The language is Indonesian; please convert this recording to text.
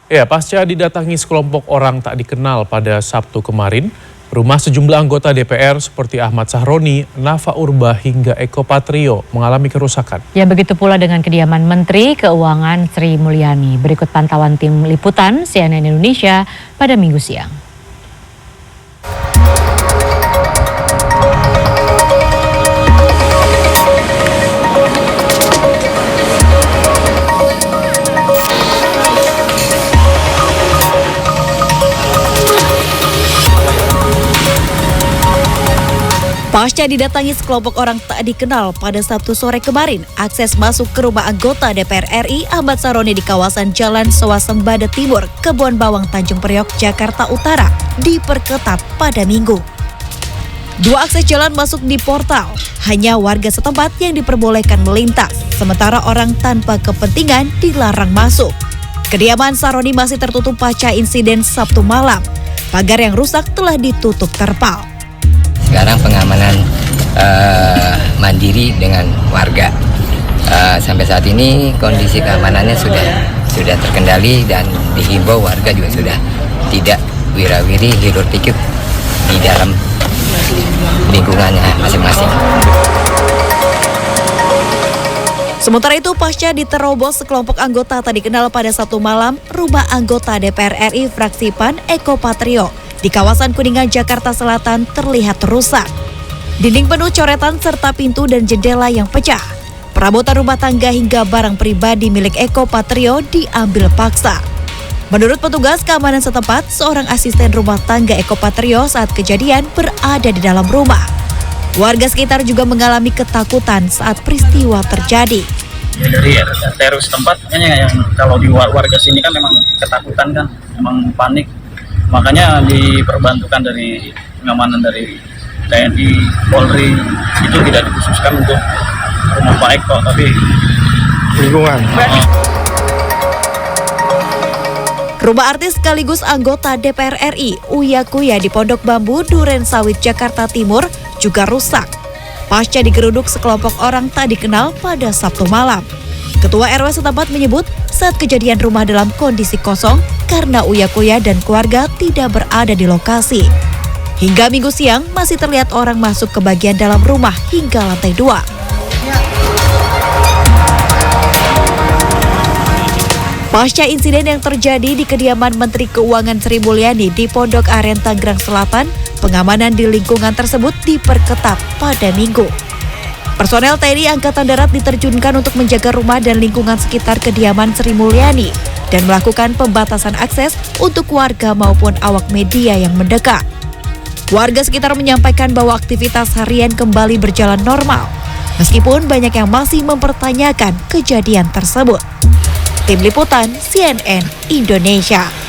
Ya, pasca didatangi sekelompok orang tak dikenal pada Sabtu kemarin, rumah sejumlah anggota DPR seperti Ahmad Sahroni, Nafa Urba hingga Eko Patrio mengalami kerusakan. Ya, begitu pula dengan kediaman Menteri Keuangan Sri Mulyani. Berikut pantauan tim liputan CNN Indonesia pada Minggu siang. Pasca didatangi sekelompok orang tak dikenal pada Sabtu sore kemarin, akses masuk ke rumah anggota DPR RI Ahmad Sahroni di kawasan Jalan Swasembada Timur, Kebon Bawang, Tanjung Priok, Jakarta Utara diperketat pada Minggu. Dua akses jalan masuk di portal, hanya warga setempat yang diperbolehkan melintas, sementara orang tanpa kepentingan dilarang masuk. Kediaman Sahroni masih tertutup pasca insiden Sabtu malam. Pagar yang rusak telah ditutup terpal. Sekarang pengamanan mandiri dengan warga. Sampai saat ini kondisi keamanannya sudah terkendali dan dihimbau warga juga sudah tidak wirawiri hiruk pikuk di dalam lingkungannya masing-masing. Sementara itu, pasca diterobos sekelompok anggota tak dikenal pada Sabtu malam, rumah anggota DPR RI fraksi PAN Eko Patrio di kawasan Kuningan, Jakarta Selatan terlihat rusak. Dinding penuh coretan serta pintu dan jendela yang pecah. Perabotan rumah tangga hingga barang pribadi milik Eko Patrio diambil paksa. Menurut petugas keamanan setempat, seorang asisten rumah tangga Eko Patrio saat kejadian berada di dalam rumah. Warga sekitar juga mengalami ketakutan saat peristiwa terjadi. Ya, dari RT setempat, makanya yang kalau di warga sini kan memang ketakutan kan, memang panik. Makanya diperbantukan dari pengamanan dari TNI, Polri, itu tidak dikhususkan untuk rumah baik kok, tapi lingkungan. Rumah artis sekaligus anggota DPR RI Uya Kuya di Pondok Bambu, Duren Sawit, Jakarta Timur juga rusak pasca digeruduk sekelompok orang tak dikenal pada Sabtu malam. Ketua RW setempat menyebut saat kejadian rumah dalam kondisi kosong karena Uya Kuya dan keluarga tidak berada di lokasi. Hingga Minggu siang masih terlihat orang masuk ke bagian dalam rumah hingga lantai 2. Pasca insiden yang terjadi di kediaman Menteri Keuangan Sri Mulyani di Pondok Aren, Tangerang Selatan, pengamanan di lingkungan tersebut diperketat pada Minggu. Personel TNI Angkatan Darat diterjunkan untuk menjaga rumah dan lingkungan sekitar kediaman Sri Mulyani dan melakukan pembatasan akses untuk warga maupun awak media yang mendekat. Warga sekitar menyampaikan bahwa aktivitas harian kembali berjalan normal, meskipun banyak yang masih mempertanyakan kejadian tersebut. Tim Liputan CNN Indonesia.